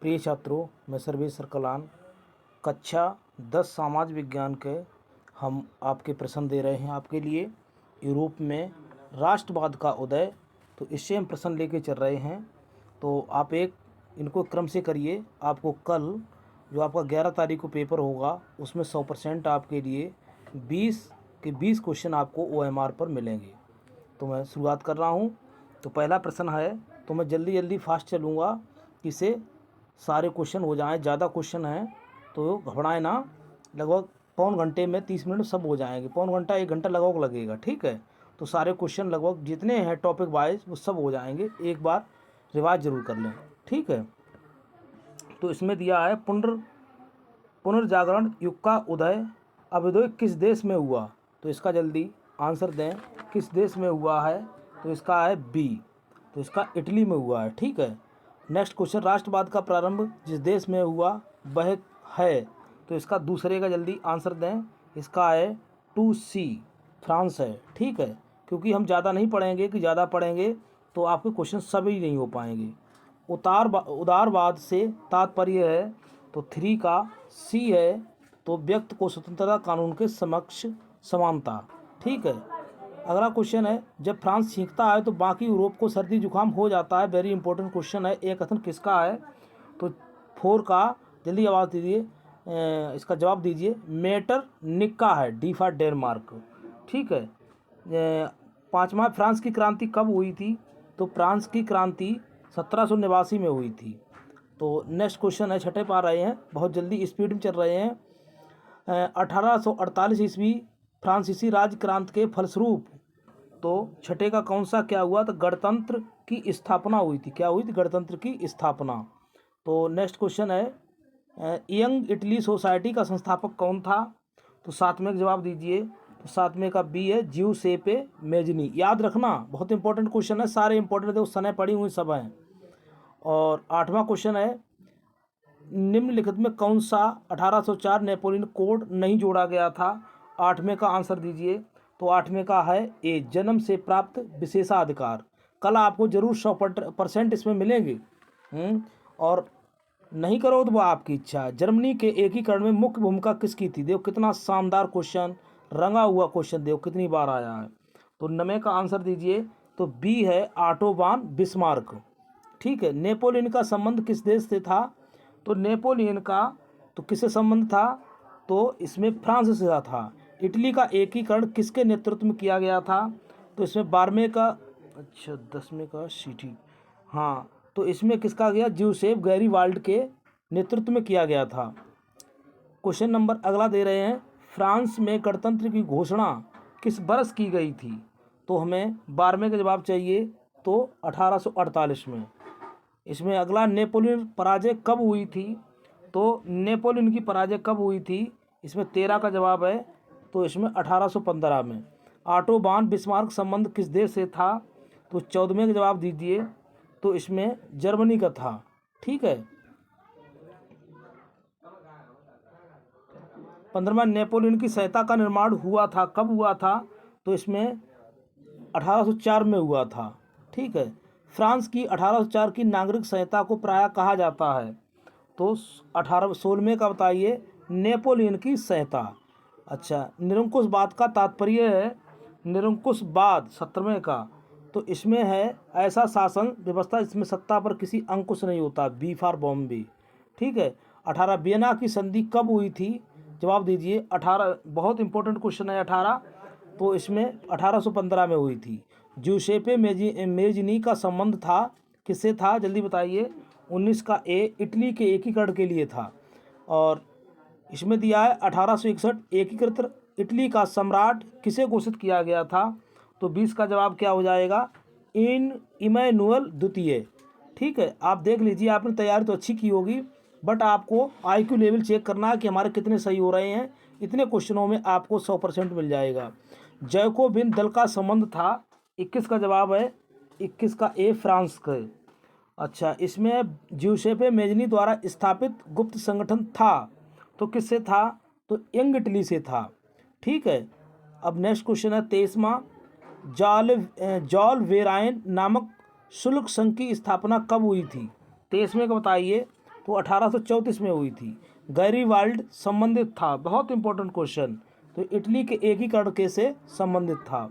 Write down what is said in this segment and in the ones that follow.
प्रिय छात्रों, मैं सर्वेश्वर कलान कक्षा 10 समाज विज्ञान के हम आपके प्रश्न दे रहे हैं आपके लिए। यूरोप में राष्ट्रवाद का उदय, तो इससे हम प्रश्न लेके चल रहे हैं। तो आप इनको क्रम से करिए। आपको कल जो आपका 11 तारीख को पेपर होगा उसमें 100% आपके लिए 20 क्वेश्चन आपको OMR पर मिलेंगे। तो मैं शुरुआत कर रहा हूँ। तो पहला प्रश्न है, तो मैं जल्दी फास्ट चलूँगा कि इससे सारे क्वेश्चन हो जाएं। ज़्यादा क्वेश्चन हैं तो घबराएं ना। लगभग पौन घंटे में 30 मिनट सब हो जाएंगे। पौन घंटा 1 घंटा लगभग लगेगा, ठीक है। तो सारे क्वेश्चन लगभग जितने हैं टॉपिक वाइज वो सब हो जाएंगे। एक बार रिवाइज जरूर कर लें, ठीक है। तो इसमें दिया है पुनर्जागरण युग का उदय अभ्युदय किस देश में हुआ। तो इसका जल्दी आंसर दें, किस देश में हुआ है। तो इसका है बी, तो इसका इटली में हुआ है, ठीक है। नेक्स्ट क्वेश्चन, राष्ट्रवाद का प्रारंभ जिस देश में हुआ वह है। तो इसका दूसरे का जल्दी आंसर दें। इसका है 2C, फ्रांस है, ठीक है। क्योंकि हम ज़्यादा नहीं पढ़ेंगे, कि ज़्यादा पढ़ेंगे तो आपके क्वेश्चन सभी नहीं हो पाएंगे। उदारवाद से तात्पर्य है, तो 3 का C है। तो व्यक्ति को स्वतंत्रता कानून के समक्ष समानता, ठीक है। अगला क्वेश्चन है, जब फ्रांस छींकता है तो बाकी यूरोप को सर्दी जुकाम हो जाता है। वेरी इंपॉर्टेंट क्वेश्चन है। एक कथन किसका है। तो 4 का जल्दी आवाज़ दीजिए, इसका जवाब दीजिए। मेटरनिक का है, डी फॉर डेनमार्क, ठीक है। 5वां, फ्रांस की क्रांति कब हुई थी। तो फ्रांस की क्रांति 1789 में हुई थी। तो नेक्स्ट क्वेश्चन है, छठे पा रहे हैं, बहुत जल्दी स्पीड में चल रहे हैं। 1848 ईस्वी फ्रांसीसी राज क्रांति के फलस्वरूप, तो छठे का कौन सा क्या हुआ। तो गणतंत्र की स्थापना हुई थी। क्या हुई थी, गणतंत्र की स्थापना। तो नेक्स्ट क्वेश्चन है, यंग इटली सोसाइटी का संस्थापक कौन था। तो 7वें का जवाब दीजिए। तो 7वें का बी है, ज्यूसेपे मेजनी। याद रखना, बहुत इंपॉर्टेंट क्वेश्चन है, सारे इंपॉर्टेंट थे, उस समय पढ़ी हुई सब हैं। और 8वां क्वेश्चन है, निम्नलिखित में कौन सा 1804 नेपोलियन कोड नहीं जोड़ा गया था। 8वें का आंसर दीजिए। तो 8वें का है ए, जन्म से प्राप्त विशेषाधिकार। कल आपको जरूर 100% इसमें मिलेंगे। और नहीं करो तो वो आपकी इच्छा। जर्मनी के एकीकरण में मुख्य भूमिका किसकी थी। देखो कितना शानदार क्वेश्चन, रंगा हुआ क्वेश्चन, देखो कितनी बार आया है। तो 9वें का आंसर दीजिए। तो बी है, ऑटो वान बिस्मार्क, ठीक है। नेपोलियन का संबंध किस देश से था। तो नेपोलियन का तो किससे संबंध था। तो इसमें फ्रांस से था। इटली का एकीकरण किसके नेतृत्व में किया गया था। तो इसमें 12वें का, अच्छा 10वें का सीटी, हाँ। तो इसमें किसका गया, ज्यूसेप गैरीबाल्ड के नेतृत्व में किया गया था। क्वेश्चन नंबर अगला दे रहे हैं, फ्रांस में गणतंत्र की घोषणा किस वर्ष की गई थी। तो हमें 12वें का जवाब चाहिए। तो 1848 में। इसमें अगला, नेपोलियन पराजय कब हुई थी। तो नेपोलियन की पराजय कब हुई थी। इसमें 13 का जवाब है। तो इसमें 1815 में। ऑटो वान बिस्मार्क संबंध किस देश से था। तो 14वें का जवाब दीजिए। तो इसमें जर्मनी का था, ठीक है। 15वां, नेपोलियन की सहायता का निर्माण हुआ था, कब हुआ था। तो इसमें 1804 में हुआ था, ठीक है। फ्रांस की 1804 की नागरिक संहिता को प्रायः कहा जाता है। तो 16वें का बताइए, नेपोलियन की संहिता। अच्छा, निरंकुशवाद का तात्पर्य है, निरंकुशवाद 17वें का। तो इसमें है ऐसा शासन व्यवस्था जिसमें सत्ता पर किसी अंकुश नहीं होता, बी फॉर बॉम्बे, ठीक है। 18, वियना की संधि कब हुई थी। जवाब दीजिए। 18, बहुत इंपॉर्टेंट क्वेश्चन है 18। तो इसमें 1815 में हुई थी। ज्यूसेपे मेजनी का संबंध था, किससे था, जल्दी बताइए। 19 का ए, इटली के एकीकरण के लिए था। और इसमें दिया है 1861 एकीकृत इटली का सम्राट किसे घोषित किया गया था। तो 20 का जवाब क्या हो जाएगा, इमैनुअल द्वितीय, ठीक है। आप देख लीजिए, आपने तैयारी तो अच्छी की होगी, बट आपको IQ लेवल चेक करना है कि हमारे कितने सही हो रहे हैं। इतने क्वेश्चनों में आपको 100% मिल जाएगा। जैकोबिन दल का संबंध था, 21 का जवाब है। 21 का ए, फ्रांस का। अच्छा, इसमें ज्यूसेपे मेजनी द्वारा स्थापित गुप्त संगठन था, तो किससे था। तो यंग इटली से था, ठीक है। अब नेक्स्ट क्वेश्चन है 23वां, जॉल वेराइन नामक शुल्क संघ की स्थापना कब हुई थी। 23वें का बताइए। तो 1834 में हुई थी। गैरीवाल्ड संबंधित था, बहुत इंपॉर्टेंट क्वेश्चन, तो इटली के एकीकरण के से संबंधित था।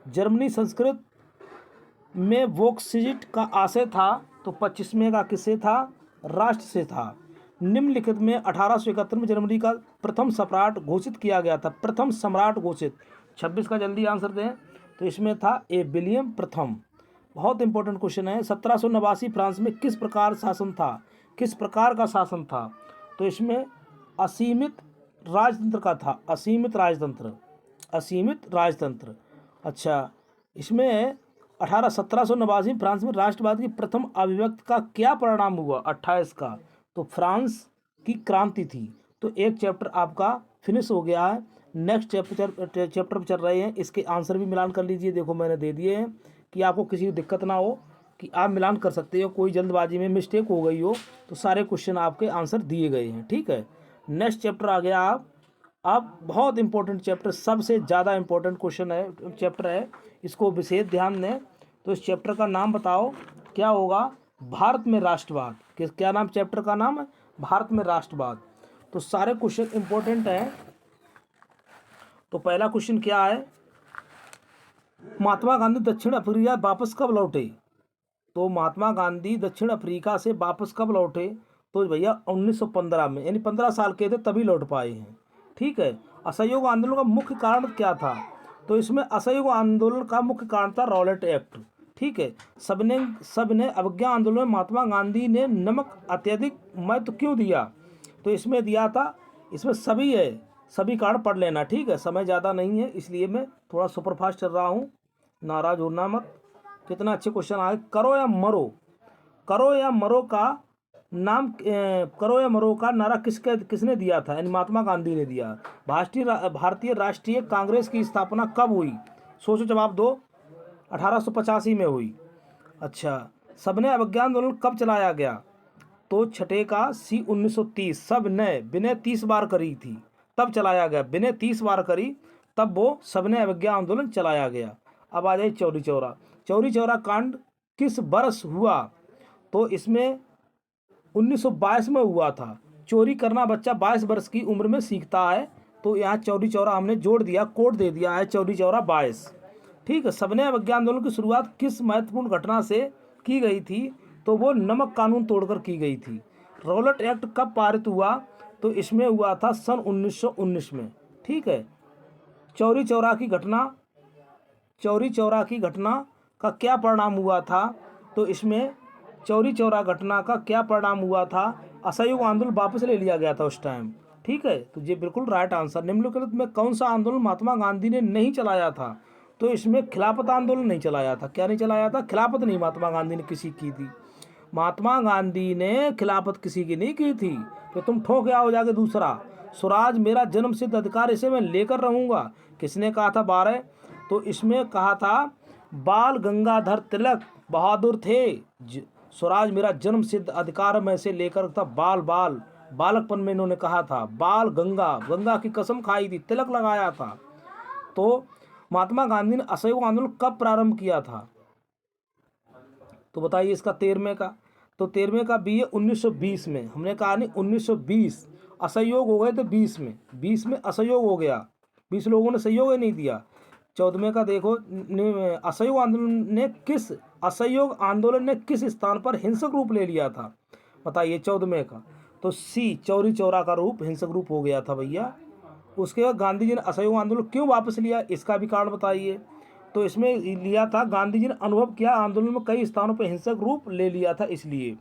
जर्मनी संस्कृत में वोक्सिट का आशय था, तो 25वें का किससे था? राष्ट्र से था। निम्नलिखित में 1871 में जर्मनी का प्रथम सम्राट घोषित किया गया था, प्रथम सम्राट घोषित। 26 का जल्दी आंसर दें, तो इसमें था विलियम प्रथम। बहुत इंपॉर्टेंट क्वेश्चन है। 1789 फ्रांस में किस प्रकार शासन था? किस प्रकार का शासन था? तो इसमें असीमित राजतंत्र का था, असीमित राजतंत्र, असीमित राजतंत्र। अच्छा, इसमें 1789 फ्रांस में राष्ट्रवाद की प्रथम अभिव्यक्ति का क्या परिणाम हुआ? 28 का, तो फ्रांस की क्रांति थी। तो एक चैप्टर आपका फिनिश हो गया है। नेक्स्ट चैप्टर पर चल रहे हैं, इसके आंसर भी मिलान कर लीजिए। देखो मैंने दे दिए हैं कि आपको किसी को दिक्कत ना हो, कि आप मिलान कर सकते हो, कोई जल्दबाजी में मिस्टेक हो गई हो तो सारे क्वेश्चन आपके आंसर दिए गए हैं। ठीक है, नेक्स्ट चैप्टर आ गया आप। अब बहुत इंपॉर्टेंट चैप्टर, सबसे ज़्यादा इंपॉर्टेंट क्वेश्चन है, चैप्टर है, इसको विशेष ध्यान दें। तो इस चैप्टर का नाम बताओ क्या होगा? भारत में राष्ट्रवाद। क्या नाम चैप्टर का नाम है? भारत में राष्ट्रवाद। तो सारे क्वेश्चन इंपॉर्टेंट हैं। तो पहला क्वेश्चन क्या है? महात्मा गांधी दक्षिण अफ्रीका वापस कब लौटे? तो महात्मा गांधी दक्षिण अफ्रीका से वापस कब लौटे? तो भैया 1915 में, यानी 15 साल के थे तभी लौट पाए हैं। ठीक है। असहयोग आंदोलन का मुख्य कारण क्या था? तो इसमें असहयोग आंदोलन का मुख्य कारण था रॉलेट एक्ट। ठीक है। सबने अवज्ञा आंदोलन में महात्मा गांधी ने नमक अत्यधिक महत्व क्यों दिया? तो इसमें दिया था, इसमें सभी है, सभी कारण पढ़ लेना। ठीक है, समय ज़्यादा नहीं है इसलिए मैं थोड़ा सुपरफास्ट चल रहा हूँ, नाराज होना मत। कितना अच्छे क्वेश्चन आए। करो या मरो, करो या मरो का नाम, करो या मरो का नारा किसने दिया था? यानी महात्मा गांधी ने दिया। भारतीय राष्ट्रीय कांग्रेस की स्थापना कब हुई? सोचो, जवाब दो। 1885 में हुई। अच्छा, सबने अवज्ञा आंदोलन कब चलाया गया? तो छठे का सी 1930। सबने विनय 30 बार करी थी तब चलाया गया, विनय 30 बार करी तब वो सबने अवज्ञा आंदोलन चलाया गया। अब आ जाए चौरी चौरा। चौरी चौरा कांड किस वर्ष हुआ? तो इसमें 1922 में हुआ था। चोरी करना बच्चा 22 वर्ष की उम्र में सीखता है, तो यहाँ चौरी चौरा हमने जोड़ दिया, कोड दे दिया है चौरी चौरा 22। ठीक है। सबने अवज्ञा आंदोलन की शुरुआत किस महत्वपूर्ण घटना से की गई थी? तो वो नमक कानून तोड़कर की गई थी। रॉलेट एक्ट कब पारित हुआ? तो इसमें हुआ था सन 1919 में। ठीक है। चौरी चौरा की घटना, चौरी चौरा की घटना का क्या परिणाम हुआ था? तो इसमें चौरी चौरा घटना का क्या परिणाम हुआ था? असहयोग आंदोलन वापस ले लिया गया था उस टाइम। ठीक है, तो ये बिल्कुल राइट आंसर। निम्नलिखित में कौन सा आंदोलन महात्मा गांधी ने नहीं चलाया था? तो इसमें खिलाफत आंदोलन नहीं चलाया था। क्या नहीं चलाया था? खिलाफत नहीं महात्मा गांधी ने किसी की थी। महात्मा गांधी ने खिलाफत किसी की नहीं की थी। तो तुम ठोक आओ जाके दूसरा, स्वराज मेरा जन्म सिद्ध अधिकार, इसे मैं लेकर रहूँगा, किसने कहा था? 12। तो इसमें कहा था बाल गंगाधर तिलक बहादुर थे। स्वराज मेरा जन्म सिद्ध अधिकार में से लेकर था, बालकपन में इन्होंने कहा था। बाल गंगा की कसम खाई थी, तिलक लगाया था। तो महात्मा गांधी ने असहयोग आंदोलन कब प्रारंभ किया था? तो बताइए इसका 13वें का। तो 13वें का भी है 1920 में। हमने कहा नहीं 1920, असहयोग हो गए थे 20 में, 20 में असहयोग हो गया, 20 लोगों ने सहयोग ही नहीं दिया। 14वें का देखो, असहयोग आंदोलन ने किस स्थान पर हिंसक रूप ले लिया था? बताइए 14वें का। तो सी चौरी चौरा का रूप हिंसक रूप हो गया था भैया। उसके बाद गांधी जी ने असहयोग आंदोलन क्यों वापस लिया, इसका भी कारण बताइए। तो इसमें लिया था, गांधी जी ने अनुभव किया आंदोलन में कई स्थानों पर हिंसक रूप ले लिया था, इसलिए।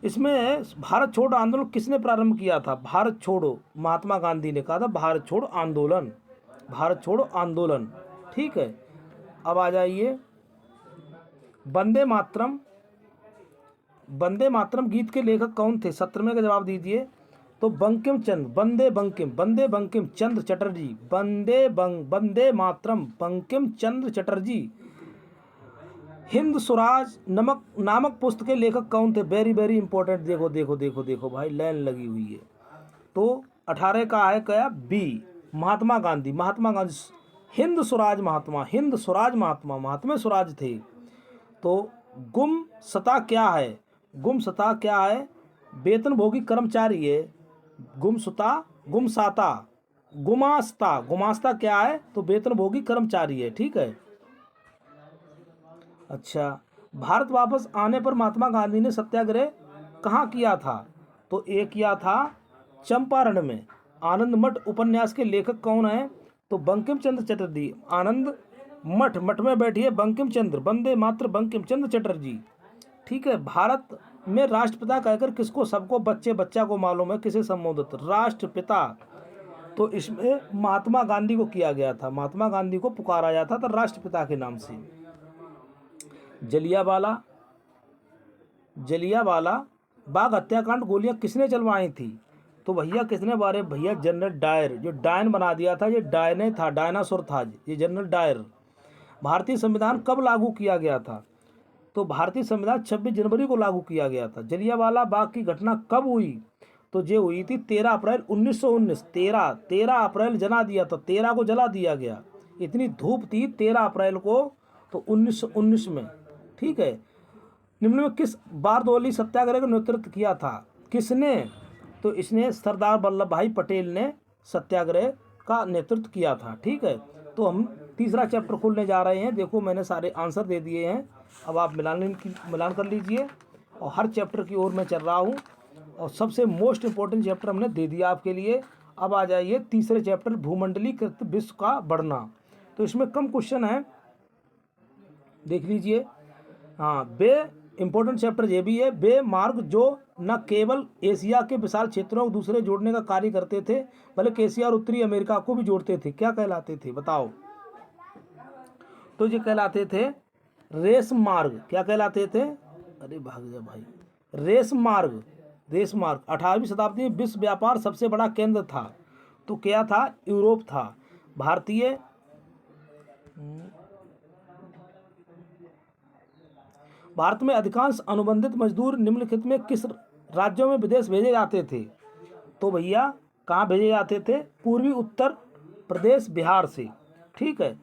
इसमें भारत छोड़ो आंदोलन किसने प्रारंभ किया था? भारत छोड़ो, महात्मा गांधी ने कहा था भारत छोड़ो आंदोलन, भारत छोड़ो आंदोलन। ठीक है। अब आ जाइए वंदे मातरम, वंदे मातरम गीत के लेखक कौन थे? 17वें का जवाब दीजिए। तो बंकिम चंद्र, वंदे बंकिम चंद्र चटर्जी, वंदे मातरम बंकिम चंद्र चटर्जी। हिंद स्वराज नामक पुस्तक के लेखक कौन थे? Very very important. देखो देखो देखो देखो भाई, लाइन लगी हुई है। तो 18 का है क्या? बी, महात्मा गांधी। हिंद स्वराज महात्मा स्वराज थे। तो गुम सता क्या है? वेतनभोगी कर्मचारी है, गुमसुता, गुमसाता, गुमास्ता। गुमास्ता क्या है? तो वेतनभोगी कर्मचारी है, ठीक है। अच्छा, भारत वापस आने पर महात्मा गांधी ने सत्याग्रह कहाँ किया था? तो एक किया था चंपारण में। आनंद मठ उपन्यास के लेखक कौन है? तो बंकिम चंद्र चटर्जी। आनंद मठ, मठ में बैठिए बंकिम चंद्र, वंदे मातरम बंकिम चंद्र चटर्जी, ठीक है। भारत में राष्ट्रपिता कहकर किसको, सबको बच्चे बच्चा को मालूम है किसे संबोधित, राष्ट्रपिता। तो इसमें महात्मा गांधी को किया गया था, महात्मा गांधी को पुकारा जाता था राष्ट्रपिता के नाम से। जलियांवाला, जलियांवाला बाग हत्याकांड गोलियां किसने चलवाई थी? तो भैया किसने मारे? भैया जनरल डायर, जो डायन बना दिया था, ये डायने था, डायनासोर था ये जनरल डायर। भारतीय संविधान कब लागू किया गया था? तो भारतीय संविधान 26 जनवरी को लागू किया गया था। जलियांवाला बाग की घटना कब हुई? तो ये हुई थी 13 अप्रैल 1919। 13 अप्रैल जला दिया था, 13 को जला दिया गया। इतनी धूप थी 13 अप्रैल को, तो 1919 में, ठीक है। निम्न में किस बारदोली सत्याग्रह का नेतृत्व किया था? किसने? तो इसने सरदार वल्लभ भाई पटेल ने सत्याग्रह का नेतृत्व किया था, ठीक है। तो हम तीसरा चैप्टर खोलने जा रहे हैं। देखो मैंने सारे आंसर दे दिए हैं, अब आप मिलान कर लीजिए। और हर चैप्टर की ओर मैं चल रहा हूँ, और सबसे मोस्ट इम्पोर्टेंट चैप्टर हमने दे दिया आपके लिए। अब आ जाइए तीसरे चैप्टर, भूमंडलीकृत विश्व का बढ़ना। तो इसमें कम क्वेश्चन है, देख लीजिए। हाँ, बे इम्पोर्टेंट चैप्टर ये भी है। वे मार्ग जो न केवल एशिया के विशाल क्षेत्रों को दूसरे जोड़ने का कार्य करते थे, बल्कि एशिया और उत्तरी अमेरिका को भी जोड़ते थे, क्या कहलाते थे बताओ? तो ये कहलाते थे रेस मार्ग। क्या कहलाते थे? अरे भाग जा भाई, रेस मार्ग। रेस मार्ग 18वीं शताब्दी में विश्व व्यापार सबसे बड़ा केंद्र था। तो क्या था? यूरोप था। भारतीय भारत में अधिकांश अनुबंधित मजदूर निम्नलिखित में किस राज्यों में विदेश भेजे जाते थे? तो भैया कहाँ भेजे जाते थे? पूर्वी उत्तर प्रदेश, बिहार से, ठीक है।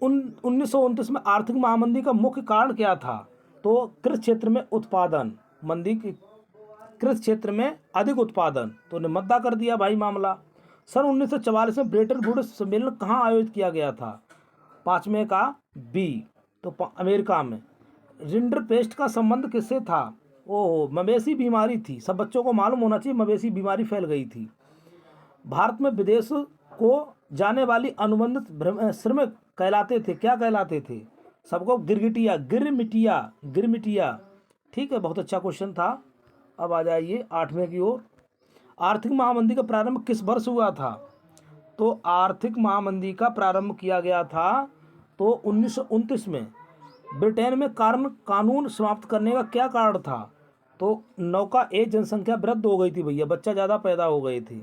1929 में आर्थिक महामंदी का मुख्य कारण क्या था? तो कृषि क्षेत्र में उत्पादन मंदी की, कृषि क्षेत्र में अधिक उत्पादन, तो ने मुद्दा कर दिया भाई मामला। सन 1944 में ब्रेटन वुड्स सम्मेलन कहाँ आयोजित किया गया था? 5वें का बी, तो अमेरिका में। रिंडरपेस्ट का संबंध किससे था? ओहो, मवेशी बीमारी थी, सब बच्चों को मालूम होना चाहिए, मवेशी बीमारी फैल गई थी। भारत में विदेश को जाने वाली अनुबंधित श्रमिक कहलाते थे, क्या कहलाते थे? सबको गिरगिटिया, गिरमिटिया, गिरमिटिया, ठीक है। बहुत अच्छा क्वेश्चन था। अब आ जाइए 8वें की ओर। आर्थिक महामंदी का प्रारंभ किस वर्ष हुआ था? तो आर्थिक महामंदी का प्रारंभ किया गया था तो 1929 में। ब्रिटेन में कानून समाप्त करने का क्या कारण था? तो नौका ए जनसंख्या वृद्धि हो गई थी भैया, बच्चा ज़्यादा पैदा हो गए थे।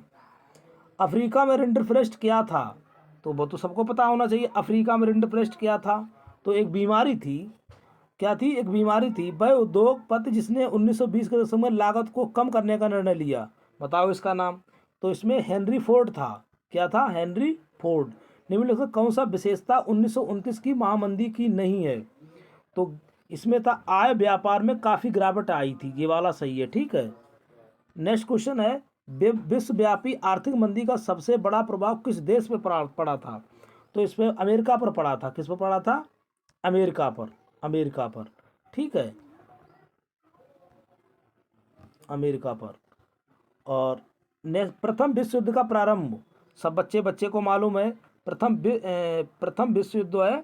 अफ्रीका में रिंडरपेस्ट क्या था? तो वो तो सबको पता होना चाहिए, अफ्रीका में रिंडरपेस्ट क्या था? तो एक बीमारी थी। क्या थी? एक बीमारी थी। वह उद्योगपति जिसने 1920 के दशक में लागत को कम करने का निर्णय लिया, बताओ इसका नाम? तो इसमें हेनरी फोर्ड था। क्या था? Henry Ford. निम्नलिखित में कौन सा विशेषता 1929 की महामंदी की नहीं है? तो इसमें था आय व्यापार में काफ़ी गिरावट आई थी, ये वाला सही है, ठीक है। नेक्स्ट क्वेश्चन है, विश्वव्यापी आर्थिक मंदी का सबसे बड़ा प्रभाव किस देश पे पड़ा था? तो इसमें अमेरिका पर पड़ा था। किस पर पड़ा था? अमेरिका पर, अमेरिका पर, ठीक है, अमेरिका पर। और प्रथम विश्व युद्ध का प्रारंभ, सब बच्चे को मालूम है, प्रथम विश्व युद्ध है,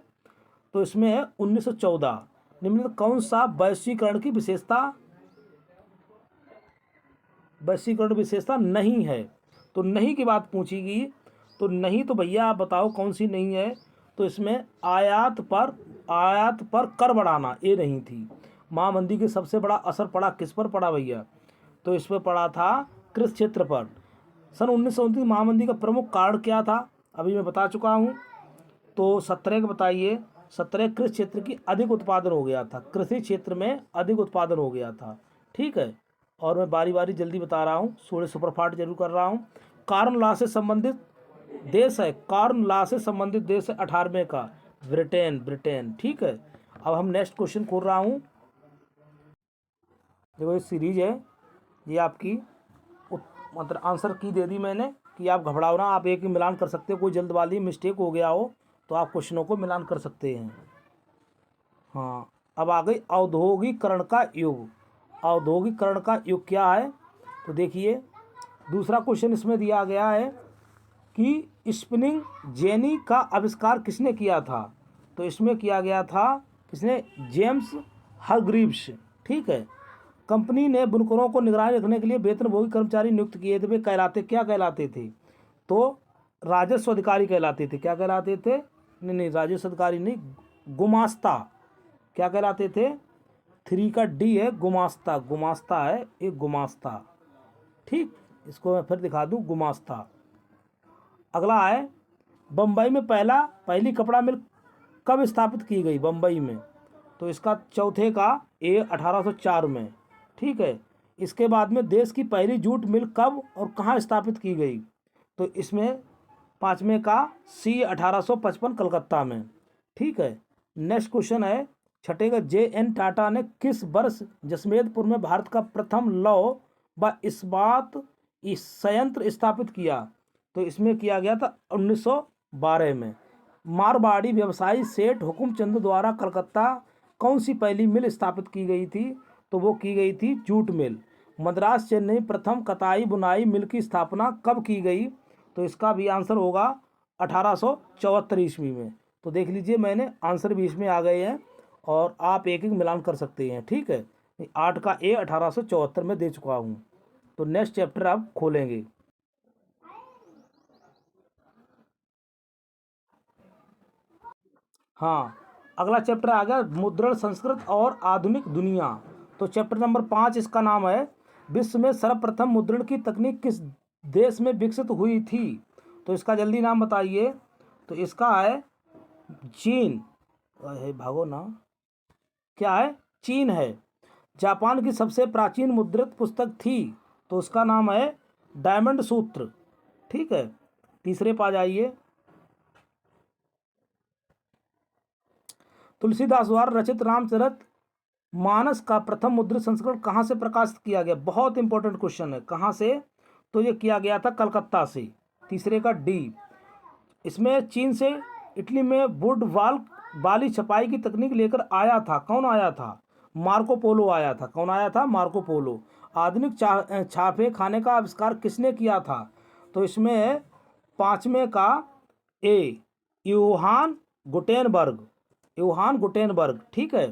तो इसमें है 1914। निम्न कौन सा वैश्वीकरण की विशेषता नहीं है? तो नहीं की बात पूछी गई, तो नहीं, तो भैया आप बताओ कौन सी नहीं है? तो इसमें आयात पर कर बढ़ाना, ये नहीं थी। महामंदी के सबसे बड़ा असर पड़ा किस पर पड़ा भैया? तो इस पर पड़ा था कृषि क्षेत्र पर। सन 1929 महामंदी का प्रमुख कारण क्या था? अभी मैं बता चुका हूँ। तो 17 का बताइए। 17 कृषि क्षेत्र की अधिक उत्पादन हो गया था, कृषि क्षेत्र में अधिक उत्पादन हो गया था, ठीक है। और मैं बारी बारी जल्दी बता रहा हूँ, थोड़े सुपरफास्ट जरूर कर रहा हूँ। कॉर्न लॉ से संबंधित देश है, कॉर्न लॉ से संबंधित देश है 18वें का ब्रिटेन, ठीक है। अब हम नेक्स्ट क्वेश्चन खोल रहा हूँ। देखो ये सीरीज है, ये आपकी मतलब आंसर की दे दी मैंने कि आप घबराओ ना, आप एक ही मिलान कर सकते हो, कोई जल्दबाजी मिस्टेक हो गया हो तो आप क्वेश्चनों को मिलान कर सकते हैं। हाँ, अब आ गई औद्योगिकरण का युग। औद्योगिकरण का युग क्या है, तो देखिए दूसरा क्वेश्चन इसमें दिया गया है कि स्पिनिंग जेनी का आविष्कार किसने किया था, तो इसमें किया गया था किसने, जेम्स हरग्रीव्स। ठीक है। कंपनी ने बुनकरों को निगरानी रखने के लिए वेतनभोगी कर्मचारी नियुक्त किए थे। वे कहलाते क्या कहलाते थे, तो राजस्व अधिकारी कहलाते थे। क्या कहलाते थे, नहीं नहीं राजस्व अधिकारी नहीं, गुमास्ता। क्या कहलाते थे, 3 का डी है, गुमास्ता। गुमास्ता है एक, गुमास्ता। ठीक, इसको मैं फिर दिखा दूं, गुमास्ता। अगला है बम्बई में पहली कपड़ा मिल कब स्थापित की गई, बम्बई में, तो इसका चौथे का ए 1804 में। ठीक है। इसके बाद में देश की पहली जूट मिल कब और कहाँ स्थापित की गई, तो इसमें पाँचवें का सी 1855 कलकत्ता में। ठीक है। नेक्स्ट क्वेश्चन है छठे का, जे.एन. टाटा ने किस वर्ष जसमेदपुर में भारत का प्रथम लौह व इस्पात संयंत्र स्थापित किया, तो इसमें किया गया था 1912 में। मारवाड़ी व्यवसायी सेठ हुकुमचंद द्वारा कलकत्ता कौन सी पहली मिल स्थापित की गई थी, तो वो की गई थी जूट मिल। मद्रास चेन्नई प्रथम कताई बुनाई मिल की स्थापना कब की गई, तो इसका भी आंसर होगा 1874 ईस्वी में। तो देख लीजिए मैंने आंसर भी इसमें आ गए हैं और आप एक एक मिलान कर सकते हैं। ठीक है। 8 का ए 1874 में दे चुका हूँ। तो नेक्स्ट चैप्टर आप खोलेंगे। हाँ, अगला चैप्टर आ गया मुद्रण संस्कृत और आधुनिक दुनिया। तो चैप्टर नंबर 5 इसका नाम है विश्व में सर्वप्रथम मुद्रण की तकनीक किस देश में विकसित हुई थी, तो इसका जल्दी नाम बताइए। तो इसका है चीन। अरे भागो ना, क्या है, चीन है। जापान की सबसे प्राचीन मुद्रित पुस्तक थी, तो उसका नाम है डायमंड सूत्र। ठीक है। तीसरे पा जाइए। तुलसीदास द्वारा रचित रामचरित मानस का प्रथम मुद्रित संस्करण कहाँ से प्रकाशित किया गया, बहुत इंपॉर्टेंट क्वेश्चन है, कहाँ से, तो ये किया गया था कलकत्ता से। तीसरे का डी। इसमें चीन से इटली में वुड वाली छपाई की तकनीक लेकर आया था, कौन आया था, मार्को पोलो आया था। कौन आया था, मार्को पोलो। आधुनिक छापे खाने का आविष्कार किसने किया था, तो इसमें पाँचवें का ए यूहान गुटेनबर्ग। यूहान गुटेनबर्ग। ठीक है।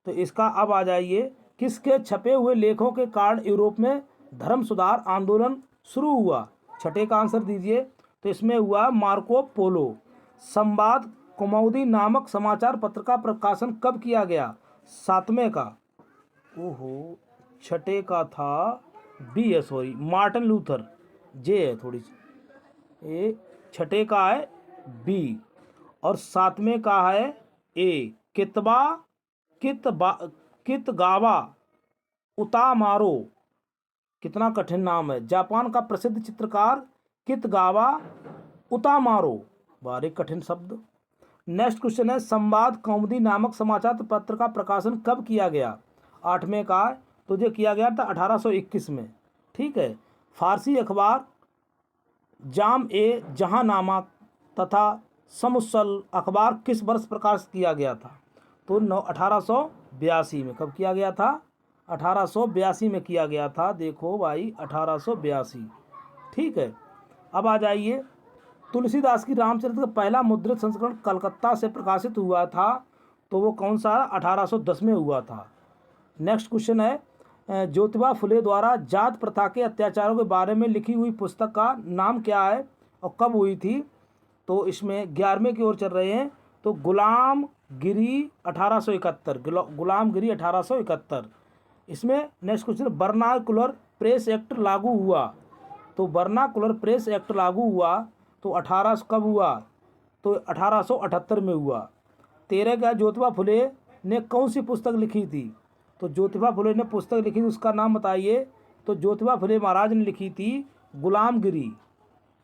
तो इसका अब आ जाइए, किसके छपे हुए लेखों के कारण यूरोप में धर्म सुधार आंदोलन शुरू हुआ, छठे का आंसर दीजिए। तो इसमें हुआ मार्को पोलो। संवाद कौमुदी नामक समाचार पत्र का प्रकाशन कब किया गया, सातवें का, ओहो छठे का था बी है, सॉरी मार्टिन लूथर, जे है थोड़ी सी, ए छठे का है बी और सातवें का है ए कितगावा उतामारो। कितना कठिन नाम है। जापान का प्रसिद्ध चित्रकार कितगावा उतामारो, बारीक कठिन शब्द। नेक्स्ट क्वेश्चन है संवाद कौमुदी नामक समाचार पत्र का प्रकाशन कब किया गया, आठवें का, तो ये किया गया था 1821 में। ठीक है। फारसी अखबार जाम ए जहांनामा तथा समुसल अखबार किस वर्ष प्रकाशित किया गया था, तो 1882 में। कब किया गया था, 1882 में किया गया था। देखो भाई 1882। ठीक है। अब आ जाइए, तुलसीदास की रामचरित का पहला मुद्रित संस्करण कलकत्ता से प्रकाशित हुआ था, तो वो कौन सा, 1810 में हुआ था। नेक्स्ट क्वेश्चन है ज्योतिबा फुले द्वारा जात प्रथा के अत्याचारों के बारे में लिखी हुई पुस्तक का नाम क्या है और कब हुई थी, तो इसमें 11वें की ओर चल रहे हैं। तो गुलामगिरी 1871, गुलामगिरी 1871। इसमें next question, vernacular press act लागू हुआ, तो वर्नाकुलर प्रेस एक्ट लागू हुआ तो 18 कब हुआ, तो 1878 में हुआ। 13 का ज्योतिबा फुले ने कौन सी पुस्तक लिखी थी, तो ज्योतिबा फुले ने पुस्तक लिखी थी, उसका नाम बताइए। तो ज्योतिबा फुले महाराज ने लिखी थी गुलामगिरी।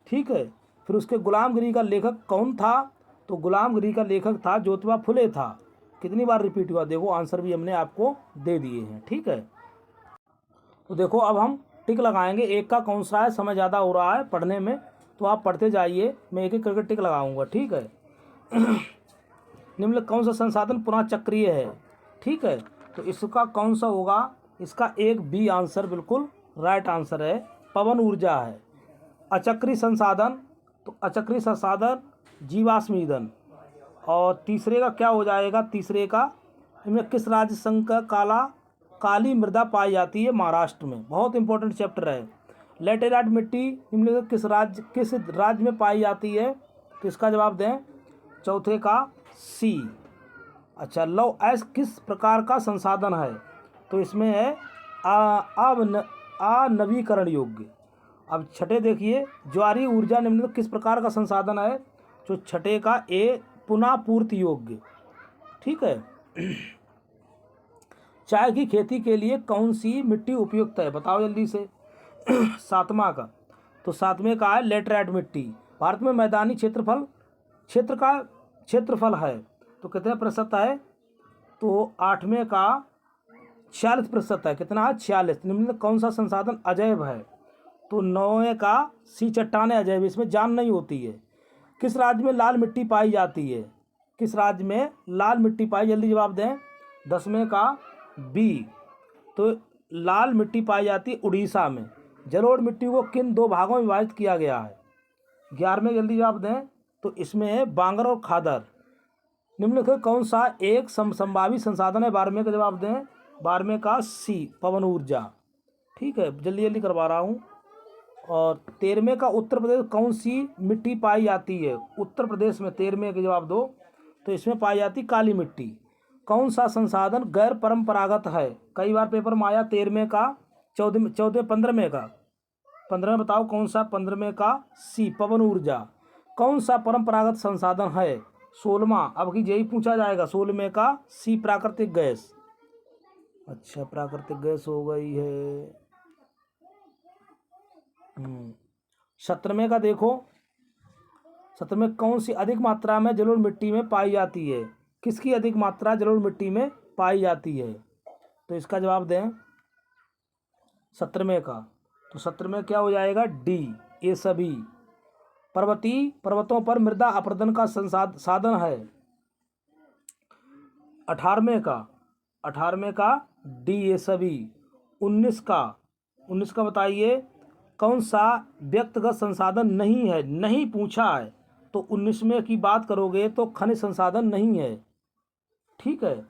ठीक है। फिर उसके गुलामगिरी का लेखक कौन था, तो गुलामगिरी का लेखक था ज्योतिबा फुले था। कितनी बार रिपीट हुआ, देखो आंसर भी हमने आपको दे दिए हैं। ठीक है। तो देखो अब हम टिक लगाएंगे, एक का कौन सा है, समय ज़्यादा हो रहा है पढ़ने में, तो आप पढ़ते जाइए, मैं एक एक करके टिक लगाऊंगा, ठीक है। निम्नलिखित कौन सा संसाधन पुनः चक्रीय है, ठीक है, तो इसका कौन सा होगा, इसका एक बी आंसर बिल्कुल राइट आंसर है, पवन ऊर्जा है। अचक्री संसाधन, तो अचक्री संसाधन जीवाश्म ईंधन। और तीसरे का क्या हो जाएगा, तीसरे का इनमें किस राज्य संघ का काली मृदा पाई जाती है, महाराष्ट्र में, बहुत इंपॉर्टेंट चैप्टर है। लेटेराइट मिट्टी निम्नलिखित किस राज्य में पाई जाती है, तो इसका जवाब दें चौथे का सी। अच्छा, लौह अयस्क किस प्रकार का संसाधन है, तो इसमें है अनवीकरण योग्य। अब छठे देखिए, ज्वारीय ऊर्जा निम्नलिखित किस प्रकार का संसाधन है, जो छठे का ए पुनः पूर्ति योग्य, ठीक है। चाय की खेती के लिए कौन सी मिट्टी उपयुक्त है, बताओ जल्दी से। सातवां का, तो सातवें का है लेटराइट मिट्टी। भारत में मैदानी क्षेत्रफल है, तो कितने प्रतिशत है, तो आठवें का 46% है, कितना है 46। निम्नलिखित कौन सा संसाधन अजैव है, तो नौवें का सी चट्टाने अजैव, इसमें जान नहीं होती है। किस राज्य में लाल मिट्टी पाई जाती है, किस राज्य में लाल मिट्टी पाई, जल्दी जवाब दें। 10वें का बी, तो लाल मिट्टी पाई जाती है उड़ीसा में। जलोढ़ मिट्टी को किन दो भागों में विभाजित किया गया है, 11वें जल्दी जवाब दें, तो इसमें है बांगर और खादर। निम्नलिखित कौन सा एक संभावित संसाधन है, 12वें का जवाब दें, 12वें का सी पवन ऊर्जा, ठीक है, जल्दी जल्दी करवा रहा हूँ। और 13वें का उत्तर प्रदेश कौन सी मिट्टी पाई जाती है, उत्तर प्रदेश में 13वें के जवाब दो, तो इसमें पाई जाती काली मिट्टी। कौन सा संसाधन गैर परंपरागत है, कई बार पेपर में आया, 13वें का 15वें का 15वें बताओ कौन सा, 15वें का सी पवन ऊर्जा। कौन सा परंपरागत संसाधन है, 16वां, अब की यही पूछा जाएगा, 16वें का सी प्राकृतिक गैस। अच्छा, प्राकृतिक गैस हो गई है। 17वें का देखो, 17वें कौन सी अधिक मात्रा में जलोढ़ मिट्टी में पाई जाती है, किसकी अधिक मात्रा जलोढ़ मिट्टी में पाई जाती है, तो इसका जवाब दें 17वें का, तो 17वें क्या हो जाएगा, डी ये सभी। पर्वतों पर मृदा अपरदन का साधन है, 18वें का डी ये सभी। 19 का बताइए, कौन सा व्यक्तिगत संसाधन नहीं है, नहीं पूछा है, तो 19वें की बात करोगे तो खनिज संसाधन नहीं है, ठीक है।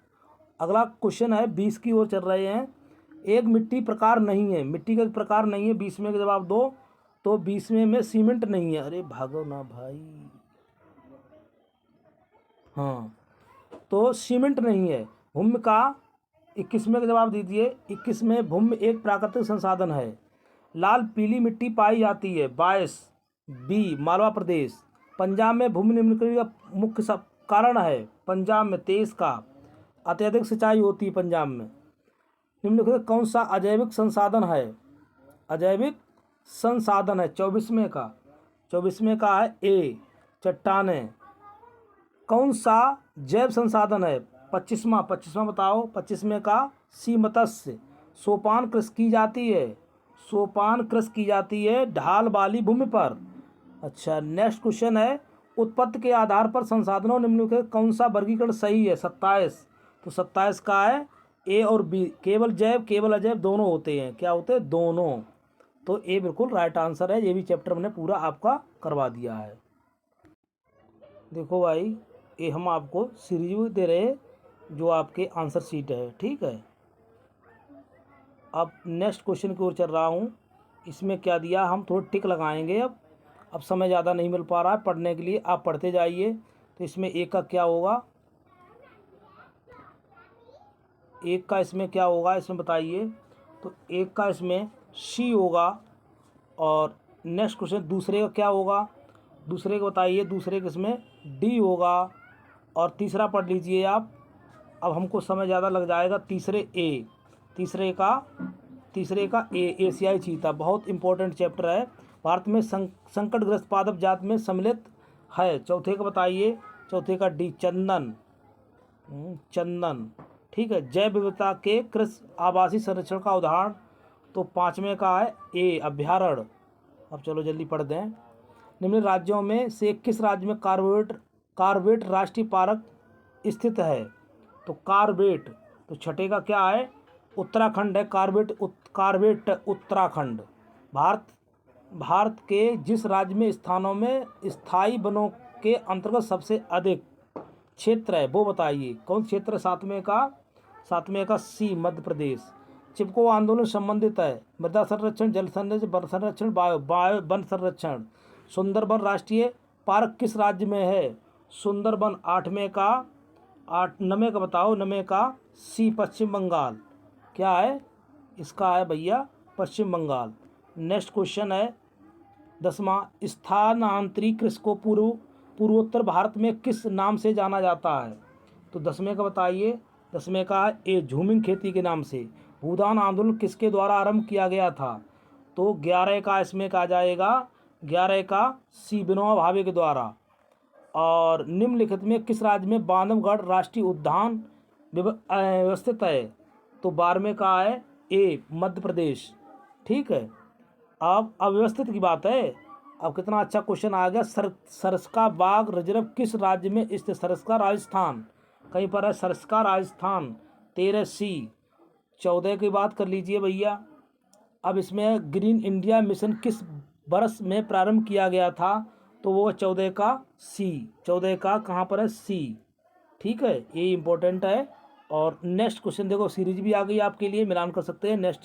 अगला क्वेश्चन है, 20 की ओर चल रहे हैं। एक मिट्टी प्रकार नहीं है, मिट्टी का प्रकार नहीं है, 20वें का जवाब दो, तो 20वें में सीमेंट नहीं है, अरे भागो ना भाई, हाँ, तो सीमेंट नहीं है। भूमि का 21वें का जवाब दीजिए, 21वें भूमि एक प्राकृतिक संसाधन है। लाल पीली मिट्टी पाई जाती है, 22 बी मालवा प्रदेश। पंजाब में भूमि निम्नलिखित का मुख्य कारण है, पंजाब में 23 का अत्यधिक सिंचाई होती है पंजाब में। निम्नलिखित कौन सा अजैविक संसाधन है, अजैविक संसाधन है, 24वें का है ए चट्टाने। कौन सा जैव संसाधन है, 25वां बताओ, 25वें का सी मत्स्य। सोपान कृषि की जाती है, सोपान कृषि की जाती है ढाल वाली भूमि पर। अच्छा, नेक्स्ट क्वेश्चन है, उत्पत्ति के आधार पर संसाधनों निम्नलिखित कौन सा वर्गीकरण सही है, 27, तो 27 का है ए और बी, केवल जैव केवल अजैव दोनों होते हैं, क्या होते हैं, दोनों, तो ए बिल्कुल राइट आंसर है। ये भी चैप्टर मैंने पूरा आपका करवा दिया है। देखो भाई, ये हम आपको सीरीज दे रहे जो आपके आंसर शीट है, ठीक है। अब नेक्स्ट क्वेश्चन की ओर चल रहा हूँ, इसमें क्या दिया, हम थोड़ा टिक लगाएंगे। अब समय ज़्यादा नहीं मिल पा रहा है पढ़ने के लिए, आप पढ़ते जाइए। तो इसमें एक का क्या होगा, एक का इसमें क्या होगा, इसमें बताइए। तो एक का इसमें सी होगा। और नेक्स्ट क्वेश्चन दूसरे का क्या होगा, दूसरे का बताइए, दूसरे के इसमें डी होगा। और तीसरा पढ़ लीजिए आप, अब हमको समय ज़्यादा लग जाएगा। तीसरे का ए एशियाई चीता, बहुत इंपॉर्टेंट चैप्टर है, भारत में संकटग्रस्त पादप जात में सम्मिलित है। चौथे का बताइए, चौथे का डी चंदन, ठीक है। जैव विविधता के कृषि आवासीय संरक्षण का उदाहरण तो पाँचवें का है ए अभ्यारण्य। अब चलो जल्दी पढ़ दें। निम्न राज्यों में से किस राज्य में कार्बेट राष्ट्रीय पार्क स्थित है? तो कार्बेट, तो छठे का क्या है? उत्तराखंड है। कार्बेट उत्तराखंड। भारत के जिस राज्य में स्थानों में स्थायी वनों के अंतर्गत सबसे अधिक क्षेत्र है वो बताइए। कौन क्षेत्र? सातवें का सी मध्य प्रदेश। चिपको आंदोलन संबंधित है मृदा संरक्षण, जल संरक्षण, वन संरक्षण, वन संरक्षण। सुंदरबन राष्ट्रीय पार्क किस राज्य में है? सुंदरबन नवे का बताओ। नवे का सी पश्चिम बंगाल। क्या है इसका? है भैया पश्चिम बंगाल। नेक्स्ट क्वेश्चन है 10वां, स्थानांतरी कृषि को पूर्वोत्तर भारत में किस नाम से जाना जाता है? तो 10वें का बताइए। 10वें का है ए झूमिंग खेती के नाम से। भूदान आंदोलन किसके द्वारा आरंभ किया गया था? तो 11 का इसमें कहा जाएगा 11 का सी विनोबा भावे के द्वारा। और निम्नलिखित में किस राज्य में बांधवगढ़ राष्ट्रीय उद्यान व्यवस्थित है? तो 12वें का है ए मध्य प्रदेश। ठीक है। अब अव्यवस्थित की बात है। अब कितना अच्छा क्वेश्चन आ गया। सरस्का बाग रिजर्व किस राज्य में स्थित? सरस्का राजस्थान। कहीं पर है सरस्का राजस्थान। 13 सी। 14 की बात कर लीजिए भैया। अब इसमें ग्रीन इंडिया मिशन किस वर्ष में प्रारंभ किया गया था? तो वो 14 का सी। 14 का कहाँ पर है? सी। ठीक है, ये इंपॉर्टेंट है। और नेक्स्ट क्वेश्चन देखो, सीरीज भी आ गई आपके लिए, मिलान कर सकते हैं नेक्स्ट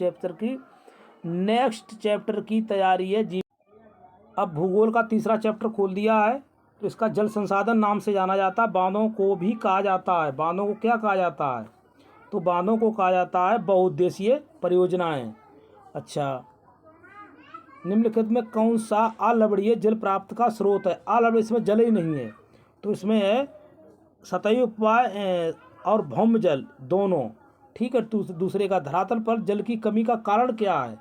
चैप्टर की तैयारी है जी। अब भूगोल का तीसरा चैप्टर खोल दिया है। तो इसका जल संसाधन नाम से जाना जाता है। बांधों को भी कहा जाता है। बांधों को क्या कहा जाता है? तो बांधों को कहा जाता है बहुउद्देशीय परियोजनाएं। अच्छा, निम्नलिखित में कौन सा अलवणीय जल प्राप्त का स्रोत है? अलवणीय, इसमें जल ही नहीं है। तो इसमें है सतही उपवाय और भौम जल दोनों। ठीक है। दूसरे का धरातल पर जल की कमी का कारण क्या है?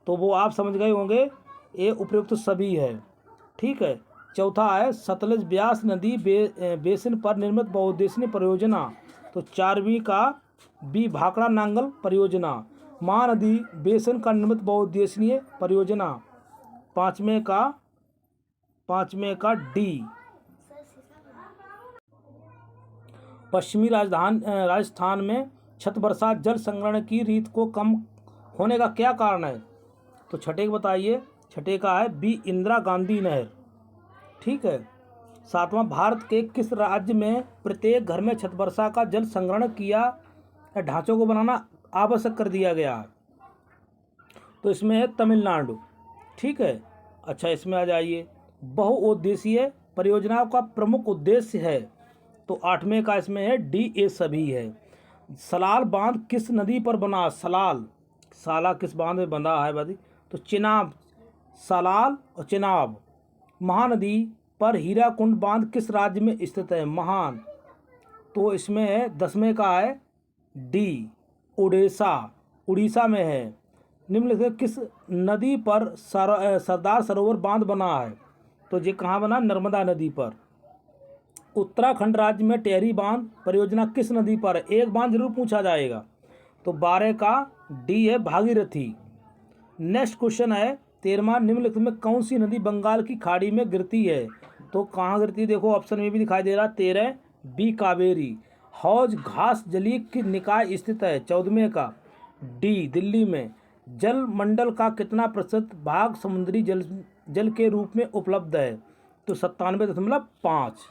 तो वो आप समझ गए होंगे, ये उपयुक्त सभी है। ठीक है। चौथा है सतलज ब्यास नदी बेसिन पर निर्मित बहुउद्देशीय परियोजना। तो 4वीं का बी भाखड़ा नांगल परियोजना। महानदी बेसिन का निर्मित बहुउद्देशीय परियोजना। पाँचवें का डी पश्चिमी राजस्थान में छत बरसात जल संग्रहण की रीत को कम होने का क्या कारण है? तो छठे को बताइए। छठे का है बी इंदिरा गांधी नहर। ठीक है। 7वां, भारत के किस राज्य में प्रत्येक घर में छत वर्षा का जल संग्रहण किया ढांचों को बनाना आवश्यक कर दिया गया है? तो इसमें है तमिलनाडु। ठीक है। अच्छा, इसमें आ जाइए। बहुउद्देशीय परियोजनाओं का प्रमुख उद्देश्य है। तो 8वें का इसमें है डी ए सभी है। सलाल बांध किस नदी पर बना? साला किस बांध में बंधा है भाई? तो चिनाब। सलाल और चिनाब। महानदी पर हीराकुंड बांध किस राज्य में स्थित है? महान। तो इसमें है 10वें का है डी उड़ीसा में है। निम्नलिखित किस नदी पर सरदार सरोवर बांध बना है? तो ये कहाँ बना? नर्मदा नदी पर। उत्तराखंड राज्य में टेहरी बांध परियोजना किस नदी पर है? एक बांध जरूर पूछा जाएगा। तो 12 का डी है भागीरथी। नेक्स्ट क्वेश्चन है 13वां, निम्नलिखित में कौन सी नदी बंगाल की खाड़ी में गिरती है? तो कहाँ गिरती है? देखो ऑप्शन में भी दिखाई दे रहा। 13 बी कावेरी। हौज घास जलीय की निकाय स्थित है? 14वें का डी दिल्ली में। जल मंडल का कितना प्रतिशत भाग समुद्री जल के रूप में उपलब्ध है? तो 97.5।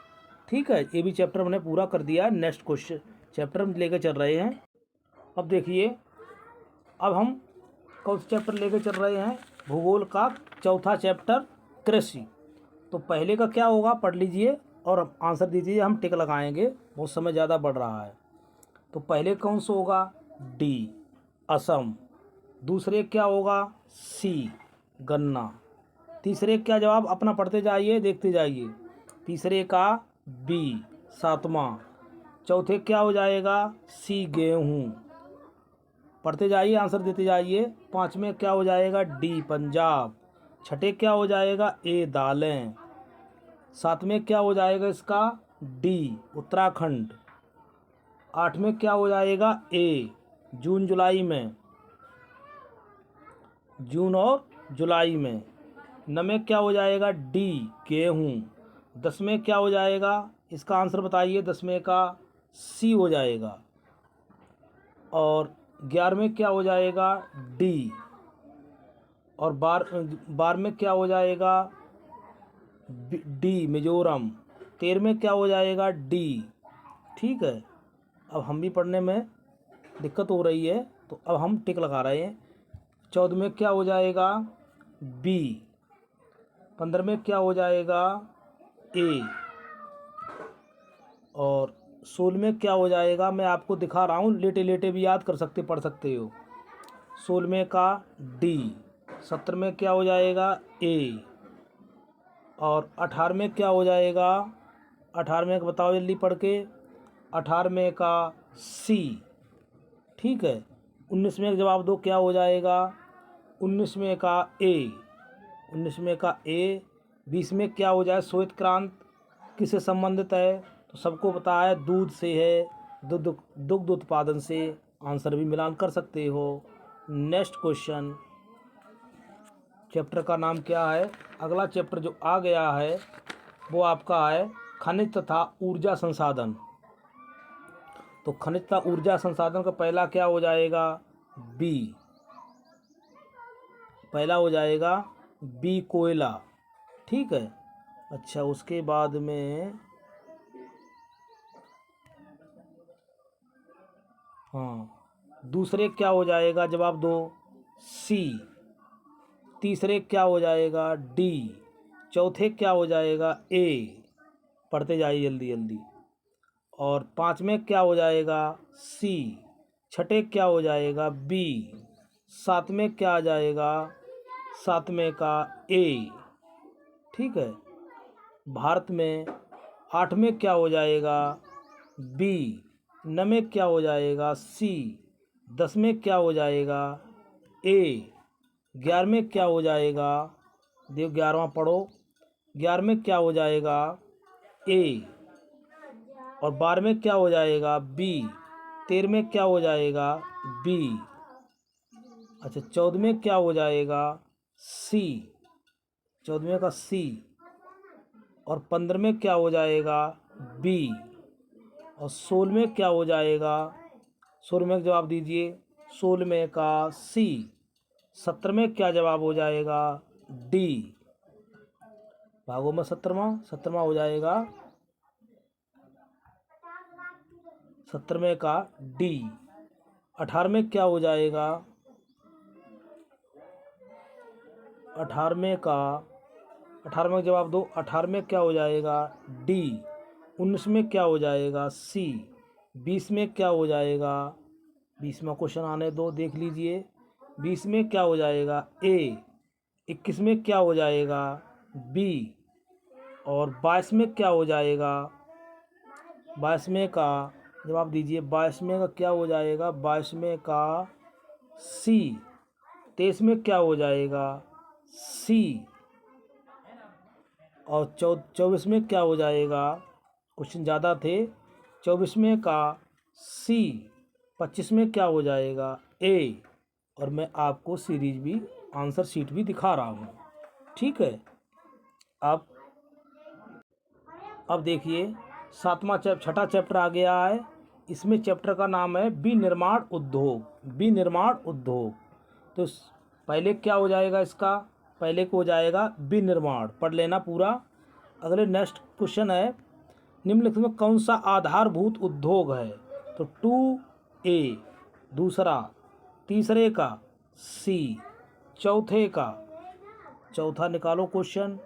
ठीक है, ये भी चैप्टर हमने पूरा कर दिया। नेक्स्ट क्वेश्चन चैप्टर हम लेकर चल रहे हैं। अब देखिए, अब हम कौन सा चैप्टर लेकर चल रहे हैं? भूगोल का चौथा चैप्टर कृषि। तो पहले का क्या होगा पढ़ लीजिए और आंसर दीजिए। हम टिक लगाएंगे, बहुत समय ज़्यादा बढ़ रहा है। तो पहले कौन सा होगा? डी असम। दूसरे क्या होगा? सी गन्ना। तीसरे क्या जवाब? अपना पढ़ते जाइए, देखते जाइए। तीसरे का बी 7वां। चौथे क्या हो जाएगा? सी गेहूँ। पढ़ते जाइए, आंसर देते जाइए। 5वें क्या हो जाएगा? डी पंजाब। छठे क्या हो जाएगा? ए दालें। 7वें क्या हो जाएगा इसका? डी उत्तराखंड। 8वें क्या हो जाएगा? ए जून जुलाई में। जून और जुलाई में। 9 में क्या हो जाएगा, डी गेहूँ। 10 में क्या हो जाएगा, इसका आंसर बताइए। 10 में का सी हो जाएगा। और 11 में क्या हो जाएगा, डी। और 12 में क्या हो जाएगा, डी मिजोरम। 13 में क्या हो जाएगा, डी। ठीक है, अब हम भी पढ़ने में दिक्कत हो रही है तो अब हम टिक लगा रहे हैं। 14 में क्या हो जाएगा, बी। 15 में क्या हो जाएगा, ए। और 16 में क्या हो जाएगा, मैं आपको दिखा रहा हूँ, लेटे लेटे भी याद कर सकते, पढ़ सकते हो। 16 का डी। 17 में क्या हो जाएगा, ए। और 18 में क्या हो जाएगा, 18 में बताओ जल्दी पढ़ के। 18 में का सी। ठीक है, 19 में जवाब दो, क्या हो जाएगा, 19 में का ए। 19 में का ए। 20 में क्या हो जाए, श्वेत क्रांति किससे संबंधित है, तो सबको पता है दूध से है, दुग्ध उत्पादन से। आंसर भी मिलान कर सकते हो। नेक्स्ट क्वेश्चन, चैप्टर का नाम क्या है। अगला चैप्टर जो आ गया है वो आपका है खनिज तथा ऊर्जा संसाधन। तो खनिज तथा ऊर्जा संसाधन का पहला क्या हो जाएगा, बी। पहला हो जाएगा बी कोयला। ठीक है, अच्छा उसके बाद में हाँ, दूसरे क्या हो जाएगा, जवाब दो, सी। तीसरे क्या हो जाएगा, डी। चौथे क्या हो जाएगा, ए। पढ़ते जाइए जल्दी जल्दी। और 5 में क्या हो जाएगा, सी। छठे क्या हो जाएगा, बी। 7 में क्या आ जाएगा, 7 में का ए। ठीक है, भारत में 8 में क्या हो जाएगा, बी। 9 में क्या हो जाएगा, सी। 10 में क्या हो जाएगा, ए। 11 में क्या हो जाएगा, देखो 11वां पढ़ो। 11 में क्या हो जाएगा, ए। और 12 में क्या हो जाएगा, बी। 13 में क्या हो जाएगा, बी। अच्छा 14 में क्या हो जाएगा, सी। 14 में का सी। और 15 में क्या हो जाएगा, बी। और 16 में क्या हो जाएगा, 16 में जवाब दीजिए। 16 में का सी। 17 में क्या जवाब हो जाएगा, डी। भागों में 17वां हो जाएगा 17 में का डी। 18 में क्या हो जाएगा, 18 में का 18 में जवाब दो। 18 में क्या हो जाएगा, डी। 19 में क्या हो जाएगा, सी। 20 में क्या हो जाएगा, 20वां क्वेश्चन आने दो, देख लीजिए। 20 में क्या हो जाएगा, ए। 21 में क्या हो जाएगा, बी। और 22 में क्या हो जाएगा, 22 में का जवाब दीजिए। 22 में का क्या हो जाएगा, 22 में का सी। 23 में क्या हो जाएगा, सी। और 24 में क्या हो जाएगा, क्वेश्चन ज़्यादा थे। 24 में का सी। 25 में क्या हो जाएगा, ए। और मैं आपको सीरीज भी, आंसर शीट भी दिखा रहा हूँ। ठीक है, अब देखिए छठा चैप्टर आ गया है। इसमें चैप्टर का नाम है विनिर्माण उद्योग। विनिर्माण उद्योग, तो पहले क्या हो जाएगा, इसका पहले को हो जाएगा विनिर्माण, पढ़ लेना पूरा। अगले नेक्स्ट क्वेश्चन है, निम्नलिखित में कौन सा आधारभूत उद्योग है, तो 2A। दूसरा, तीसरे का सी। चौथे का, चौथा निकालो क्वेश्चन।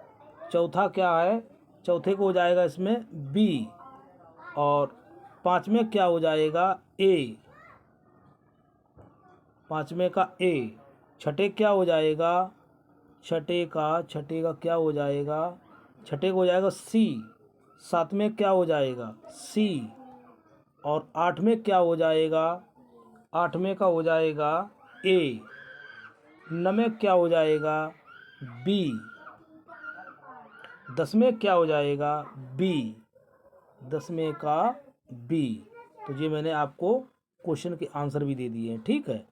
चौथा क्या है, चौथे को हो जाएगा इसमें बी। और 5 में क्या हो जाएगा, ए। 5 में का ए। छठे क्या हो जाएगा, छठे का क्या हो जाएगा, छठे को हो जाएगा सी। 7 में क्या हो जाएगा, सी। और 8 में क्या हो जाएगा, 8 में का हो जाएगा ए। 9 में क्या हो जाएगा, बी। 10 में क्या हो जाएगा, बी। 10 में का बी। तो ये मैंने आपको क्वेश्चन के आंसर भी दे दिए हैं। ठीक है,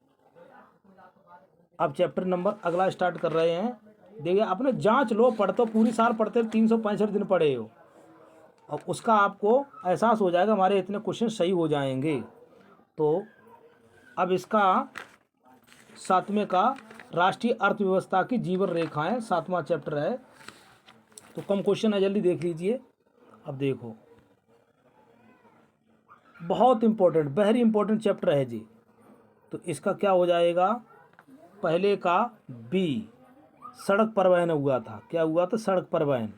अब चैप्टर नंबर अगला स्टार्ट कर रहे हैं। देखिए अपने जांच लो, पढ़ते पूरी साल पढ़ते 365 दिन पढ़े हो, और उसका आपको एहसास हो जाएगा हमारे इतने क्वेश्चन सही हो जाएंगे। तो अब इसका 7वें का राष्ट्रीय अर्थव्यवस्था की जीवन रेखाएं 7वां चैप्टर है। तो कम क्वेश्चन है, जल्दी देख लीजिए। अब देखो बहुत इंपॉर्टेंट, वेरी इंपॉर्टेंट चैप्टर है जी। तो इसका क्या हो जाएगा, पहले का बी, सड़क परिवहन हुआ था। क्या हुआ था, सड़क परिवहन।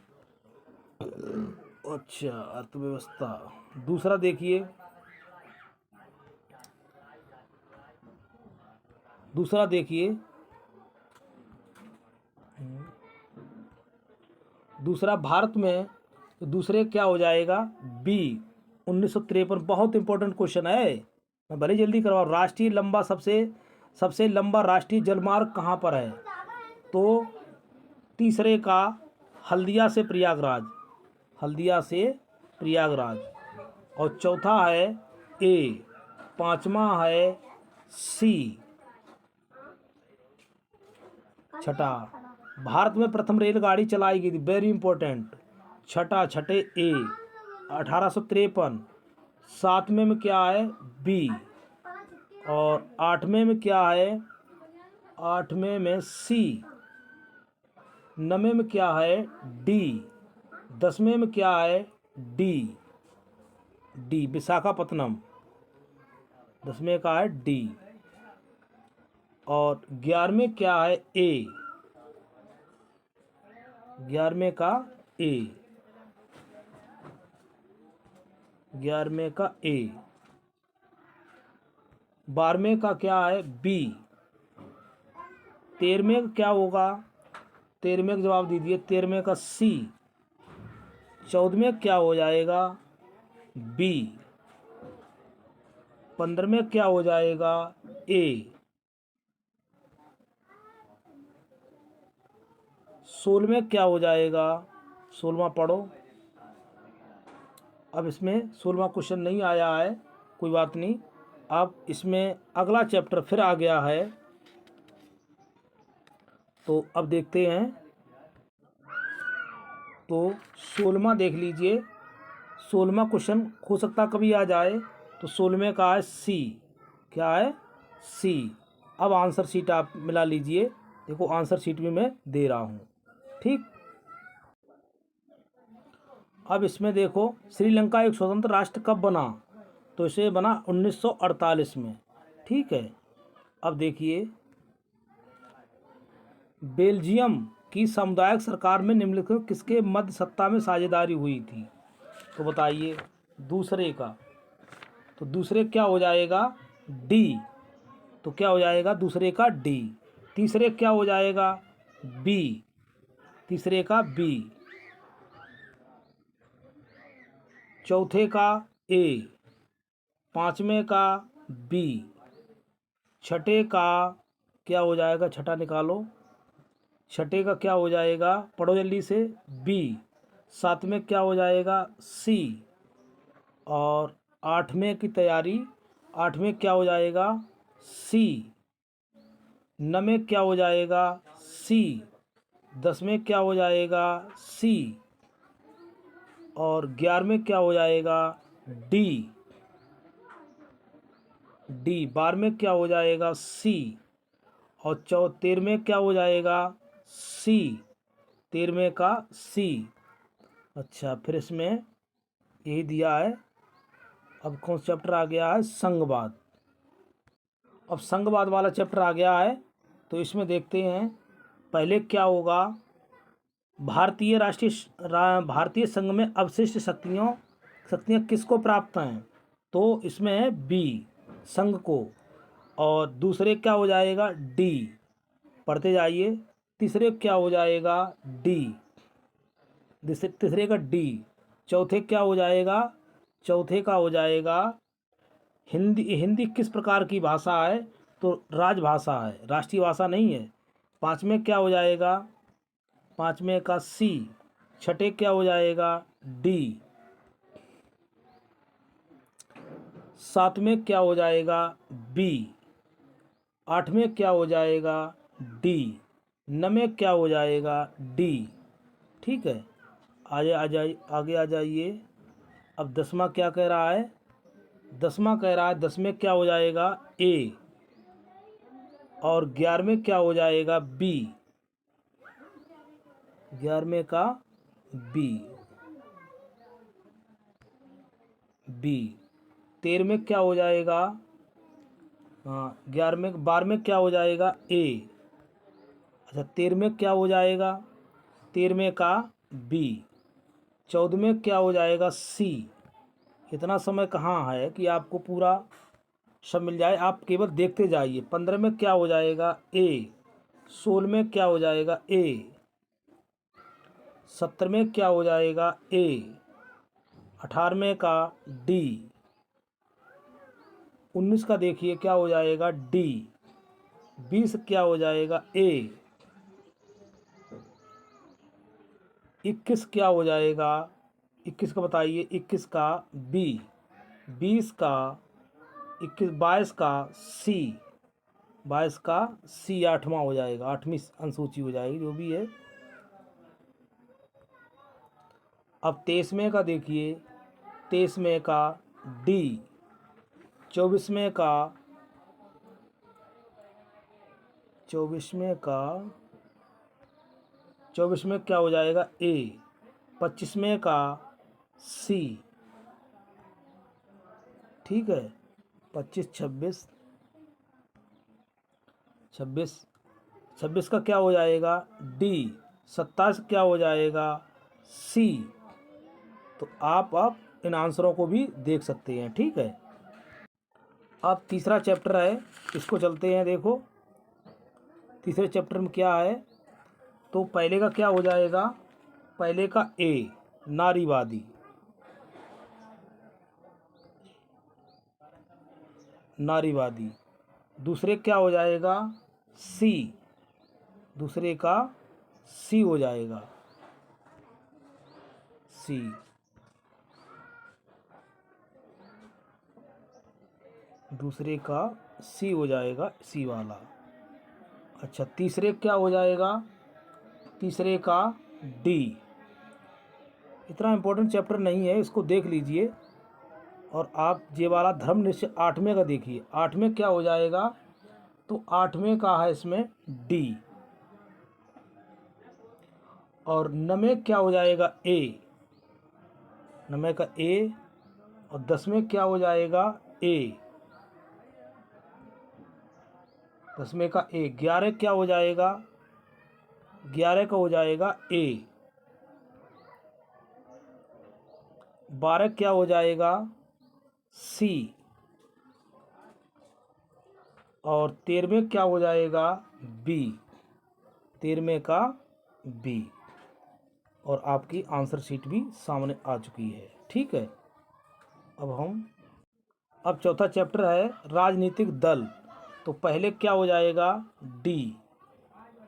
अच्छा, अर्थव्यवस्था। दूसरा देखिए, दूसरा देखिए, दूसरा भारत में, तो दूसरे क्या हो जाएगा, बी 1953। बहुत इंपॉर्टेंट क्वेश्चन है, मैं भले जल्दी करवाऊँ। राष्ट्रीय लंबा सबसे लंबा राष्ट्रीय जलमार्ग कहाँ पर है, तो तीसरे का हल्दिया से प्रयागराज, हल्दिया से प्रयागराज। और चौथा है ए, पांचवा है सी, छठा भारत में प्रथम रेलगाड़ी चलाई गई थी, वेरी इंपॉर्टेंट। छठे ए 1853। सातवें में क्या है, बी। और आठवें में क्या है, आठवें में सी। नवें में क्या है, डी। 10वें में क्या है, डी विशाखापत्तनम, 10वें का है डी। और 11वें क्या है, ए, 11वें का ए, 11वें का ए। 12वें का क्या है, बी। 13वें का क्या होगा, 13वें का जवाब दीजिए, 13वें का सी। 14वें क्या हो जाएगा, बी। 15वें क्या हो जाएगा, ए। 16वें क्या हो जाएगा, 16वां पढ़ो। अब इसमें 16वां क्वेश्चन नहीं आया है, कोई बात नहीं। अब इसमें अगला चैप्टर फिर आ गया है, तो अब देखते हैं। तो 16वां देख लीजिए, 16वां क्वेश्चन हो सकता कभी आ जाए। तो 16वें का है सी, क्या है, सी। अब आंसर शीट आप मिला लीजिए, देखो आंसर शीट भी मैं दे रहा हूँ, ठीक। अब इसमें देखो, श्रीलंका एक स्वतंत्र राष्ट्र कब बना, तो इसे बना 1948 में, ठीक है। अब देखिए, बेल्जियम की सामुदायिक सरकार में निम्नलिखित किसके मध्य सत्ता में साझेदारी हुई थी, तो बताइए। दूसरे का, तो दूसरे क्या हो जाएगा, डी। तो क्या हो जाएगा, दूसरे का डी। तीसरे क्या हो जाएगा, बी, तीसरे का बी। चौथे का ए, पांचवें का बी। छठे का क्या हो जाएगा, छठा निकालो, छठे का क्या हो जाएगा, पढ़ो जल्दी से, बी। सातवें क्या हो जाएगा, सी। और आठवें की तैयारी, आठवें क्या हो जाएगा, सी। नवें क्या हो जाएगा, सी। 10वें क्या हो जाएगा, सी। और 11वें क्या हो जाएगा, डी। 12वें क्या हो जाएगा, सी। और 13वें क्या हो जाएगा, सी। 13वें का सी। अच्छा, फिर इसमें यही दिया है। अब कौन सा चैप्टर आ गया है, संघवाद। अब संघवाद वाला चैप्टर आ गया है, तो इसमें देखते हैं पहले क्या होगा, भारतीय संघ में अवशिष्ट शक्तियाँ किसको प्राप्त हैं, तो इसमें है बी, संघ को। और दूसरे क्या हो जाएगा, डी, पढ़ते जाइए। तीसरे क्या हो जाएगा, डी, तीसरे का डी। चौथे क्या हो जाएगा, चौथे का हो जाएगा हिंदी। हिंदी किस प्रकार की भाषा है, तो राजभाषा है, राष्ट्रीय भाषा नहीं है। पाँचवें क्या हो जाएगा, पाँचवें का सी। छठे क्या हो जाएगा, डी। सातवें क्या हो जाएगा, बी। आठवें क्या हो जाएगा, डी। न में क्या हो जाएगा? डी। ठीक है, आगे आ जाइए। अब 10वां क्या कह रहा है? 10वां कह रहा है 10 में क्या हो जाएगा? ए। और 11 में क्या हो जाएगा? बी। 11 का बी। बी। 13 में क्या हो जाएगा? हाँ, 12 में क्या हो जाएगा? ए। अच्छा, 13 में क्या हो जाएगा? 13 का बी। 14 में क्या हो जाएगा? सी। इतना समय कहाँ है कि आपको पूरा सब मिल जाए, आप केवल देखते जाइए। 15 में क्या हो जाएगा? ए। 16 में क्या हो जाएगा? ए। 17 में क्या हो जाएगा? ए। 18 का डी। 19 का देखिए क्या हो जाएगा? डी। 20 क्या हो जाएगा? ए। 21 क्या हो जाएगा? 21 का बताइए। 21 का बी। 20 का 22 का सी। 22 का सी 8वां हो जाएगा, 8वीं अनुसूची हो जाएगी, जो भी है। अब 23वें का देखिए। 23वें का डी। 24वें का 24 में क्या हो जाएगा? ए। 25वें का सी। ठीक है, 25 26 26 26 का क्या हो जाएगा? डी। 27 क्या हो जाएगा? सी। तो आप इन आंसरों को भी देख सकते हैं। ठीक है, अब तीसरा चैप्टर है, इसको चलते हैं। देखो तीसरे चैप्टर में क्या है। तो पहले का क्या हो जाएगा? पहले का ए, नारीवादी। नारीवादी। दूसरे क्या हो जाएगा? सी। दूसरे का सी हो जाएगा, सी। दूसरे का सी हो जाएगा, सी वाला। अच्छा, तीसरे क्या हो जाएगा? तीसरे का डी। इतना इम्पोर्टेंट चैप्टर नहीं है, इसको देख लीजिए। और आप ये वाला धर्म निश्चय 8वें का देखिए। 8वें क्या हो जाएगा? तो 8वें का है इसमें डी। और 9वें क्या हो जाएगा? ए। 9वें का ए। और 10वें क्या हो जाएगा? ए। 10वें का ए। 11 क्या हो जाएगा? 11 का हो जाएगा ए। 12 क्या हो जाएगा? सी। और 13वें क्या हो जाएगा? बी। 13वें का बी। और आपकी आंसर शीट भी सामने आ चुकी है। ठीक है, अब चौथा चैप्टर है राजनीतिक दल। तो पहले क्या हो जाएगा? डी।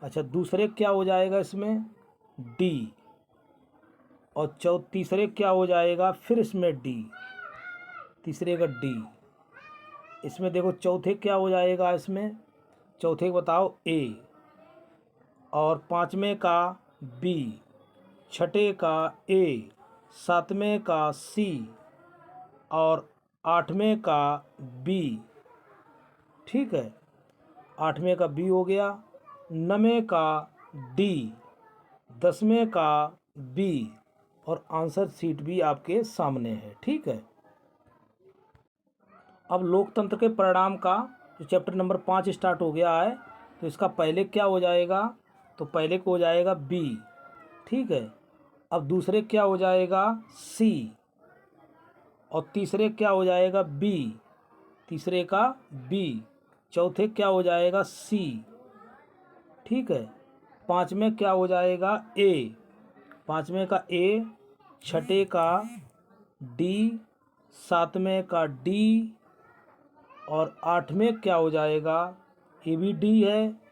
अच्छा, दूसरे क्या हो जाएगा इसमें? डी। और तीसरे क्या हो जाएगा? फिर इसमें डी। तीसरे का डी। इसमें देखो चौथे क्या हो जाएगा? इसमें चौथे को बताओ? ए। और 5वें का बी। 6ठे का ए। 7वें का सी। और 8वें का बी। ठीक है, 8वें का बी हो गया। 9वें का डी। 10वें का बी। और आंसर शीट भी आपके सामने है। ठीक है, अब लोकतंत्र के परिणाम का जो चैप्टर नंबर 5 स्टार्ट हो गया है। तो इसका पहले क्या हो जाएगा? तो पहले को हो जाएगा बी। ठीक है, अब दूसरे क्या हो जाएगा? सी। और तीसरे क्या हो जाएगा? बी। तीसरे का बी। चौथे क्या हो जाएगा? सी। ठीक है, 5वें क्या हो जाएगा? ए। 5वें का ए। 6ठे का डी। 7वें का डी। और 8वें क्या हो जाएगा? ये भी डी है।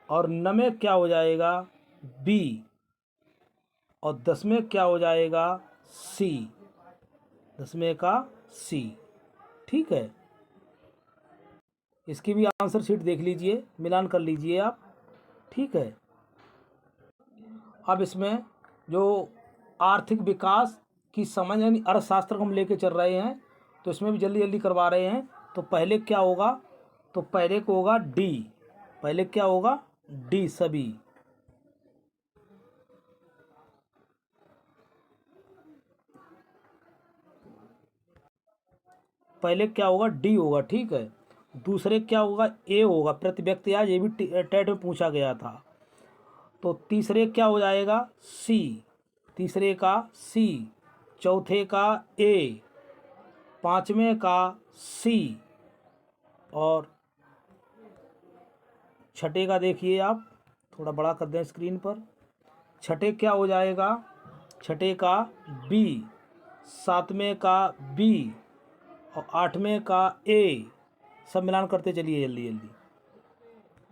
और 9वें क्या हो जाएगा? बी। और 10वें क्या हो जाएगा? सी। 10वें का सी। ठीक है, इसकी भी आंसर शीट देख लीजिए, मिलान कर लीजिए आप। ठीक है, अब इसमें जो आर्थिक विकास की समझ यानी अर्थशास्त्र को हम लेके चल रहे हैं, तो इसमें भी जल्दी जल्दी करवा रहे हैं। तो पहले क्या होगा, तो पहले को होगा डी। पहले क्या होगा, डी सभी। पहले क्या होगा, डी होगा। ठीक है, दूसरे क्या होगा, ए होगा, प्रति व्यक्ति। आज ये भी टेट में पूछा गया था। तो तीसरे क्या हो जाएगा, सी। तीसरे का सी, चौथे का ए, पांचवें का सी, और छठे का देखिए आप, थोड़ा बड़ा कर दें स्क्रीन पर। छठे क्या हो जाएगा, छठे का बी, सातवें का बी, और आठवें का ए। सब मिलान करते चलिए जल्दी जल्दी।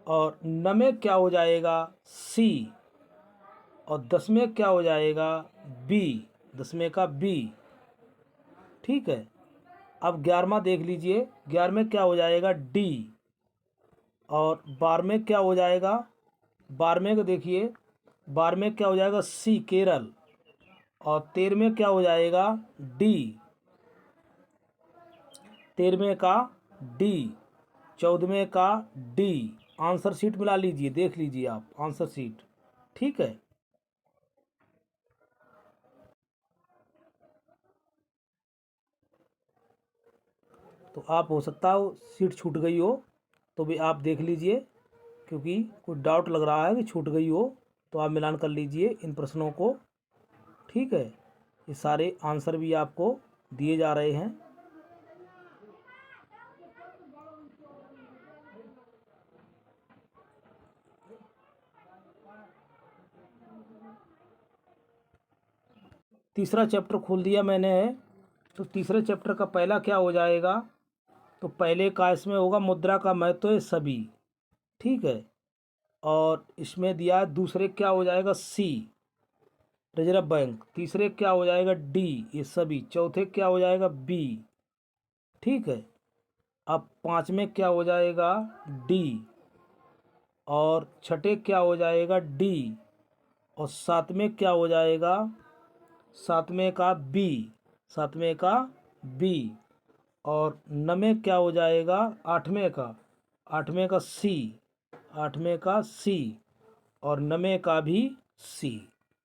और नवें क्या हो जाएगा, सी, और दसवें क्या हो जाएगा, बी। दसवें का बी। ठीक है, अब 11वां देख लीजिए। 11वें क्या हो जाएगा, डी, और 12वें क्या हो जाएगा, 12वें को देखिए, 12वें क्या हो जाएगा, सी केरल, और 13वें क्या हो जाएगा, डी। 13वें का डी, 14वें का डी। आंसर शीट मिला लीजिए, देख लीजिए आप आंसर शीट। ठीक है, तो आप हो सकता हो सीट छूट गई हो, तो भी आप देख लीजिए, क्योंकि कुछ डाउट लग रहा है कि छूट गई हो, तो आप मिलान कर लीजिए इन प्रश्नों को। ठीक है, ये सारे आंसर भी आपको दिए जा रहे हैं। तीसरा चैप्टर खोल दिया मैंने है। तो तीसरे चैप्टर का पहला क्या हो जाएगा, तो पहले का इसमें होगा मुद्रा का महत्व है सभी। ठीक है, और इसमें दिया है दूसरे क्या हो जाएगा, सी रिजर्व बैंक। तीसरे क्या हो जाएगा, डी ये सभी। चौथे क्या हो जाएगा, बी। ठीक है, अब पाँचवें क्या हो जाएगा, डी, और छठे क्या हो जाएगा, डी, और सातवें क्या हो जाएगा, सातवें का बी। सातवें का बी, और नवें क्या हो जाएगा, आठवें का, आठवें का सी। आठवें का सी, और नवें का भी सी।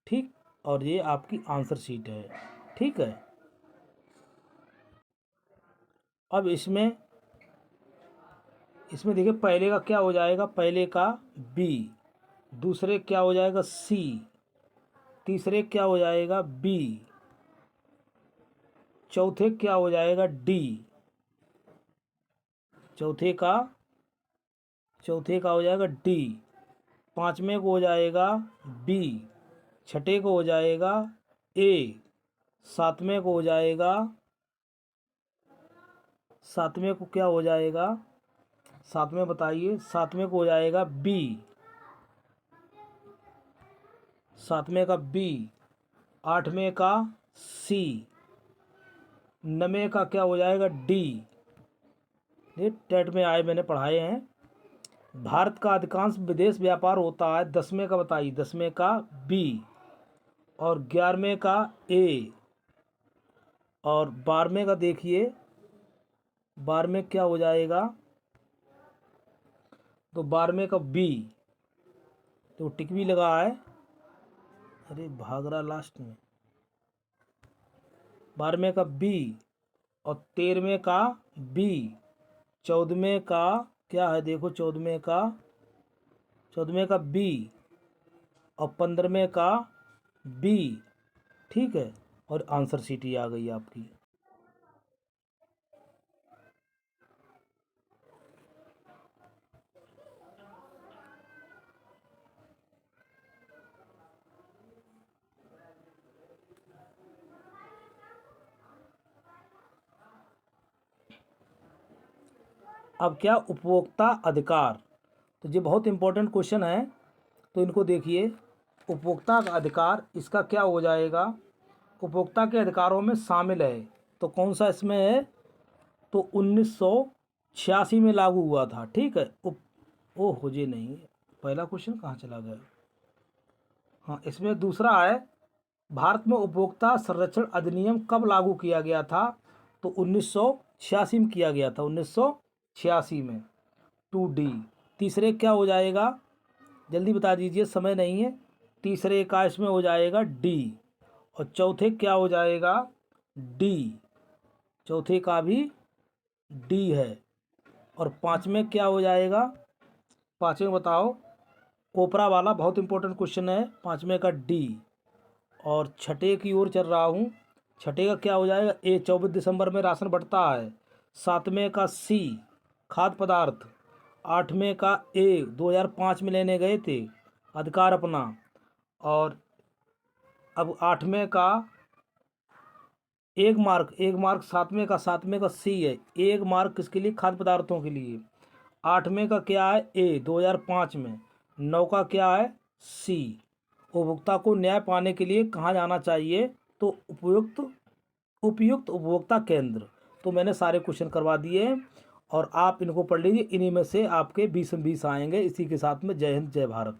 ठीक, और ये आपकी आंसर शीट है। ठीक है, अब इसमें इसमें देखिए, पहले का क्या हो जाएगा, पहले का बी, दूसरे क्या हो जाएगा, सी, तीसरे क्या हो जाएगा, बी, चौथे क्या हो जाएगा, डी, चौथे का हो जाएगा डी, पाँचवें को हो जाएगा बी, छठे को हो जाएगा ए, सातवें को हो जाएगा, सातवें को क्या हो जाएगा, सातवें बताइए, सातवें को हो जाएगा बी, सातवें का बी, आठवें का सी, नवें का क्या हो जाएगा, डी। ये टेट में आए, मैंने पढ़ाए हैं। भारत का अधिकांश विदेश व्यापार होता है, 10वें का बताइए, 10वें का बी, और 11वें का ए, और 12वें का देखिए, 12वें क्या हो जाएगा, तो 12वें का बी। तो टिक भी लगा है, अरे भाग रहा लास्ट में। 12वें का बी, और 13वें का बी, 14वें का क्या है, देखो 14वें का बी, और 15वें का बी। ठीक है, और आंसर शीट ही आ गई आपकी। अब क्या, उपभोक्ता अधिकार। तो ये बहुत इंपॉर्टेंट क्वेश्चन है, तो इनको देखिए। उपभोक्ता का अधिकार, इसका क्या हो जाएगा, उपभोक्ता के अधिकारों में शामिल है। तो कौन सा इसमें है, तो 1986 में लागू हुआ था। ठीक है। ओह जी नहीं, पहला क्वेश्चन कहाँ चला गया। हाँ, इसमें दूसरा है, भारत में उपभोक्ता संरक्षण अधिनियम कब लागू किया गया था, तो 1986 में किया गया था, 1986 में। 2D। तीसरे क्या हो जाएगा, जल्दी बता दीजिए, समय नहीं है। तीसरे का इसमें हो जाएगा डी, और चौथे क्या हो जाएगा, डी। चौथे का भी डी है। और पाँचवें क्या हो जाएगा, पाँचवें बताओ, कोपरा वाला बहुत इंपॉर्टेंट क्वेश्चन है, पाँचवें का डी। और छठे की ओर चल रहा हूँ, छठे का क्या हो जाएगा, ए, 24 दिसंबर में राशन बढ़ता है। सातवें का सी, खाद्य पदार्थ। आठवें का ए, 2005 में लेने गए थे अधिकार अपना। और अब आठवें का एक मार्क, सातवें का सी है, एक मार्क किसके लिए, खाद्य पदार्थों के लिए। आठवें का क्या है, ए, 2005 में। नौ का क्या है, सी, उपभोक्ता को न्याय पाने के लिए कहाँ जाना चाहिए, तो उपयुक्त उपभोक्ता केंद्र। तो मैंने सारे क्वेश्चन करवा दिए और आप इनको पढ़ लीजिए, इन्हीं में से आपके 20 में 20 आएंगे। इसी के साथ में जय हिंद, जय भारत।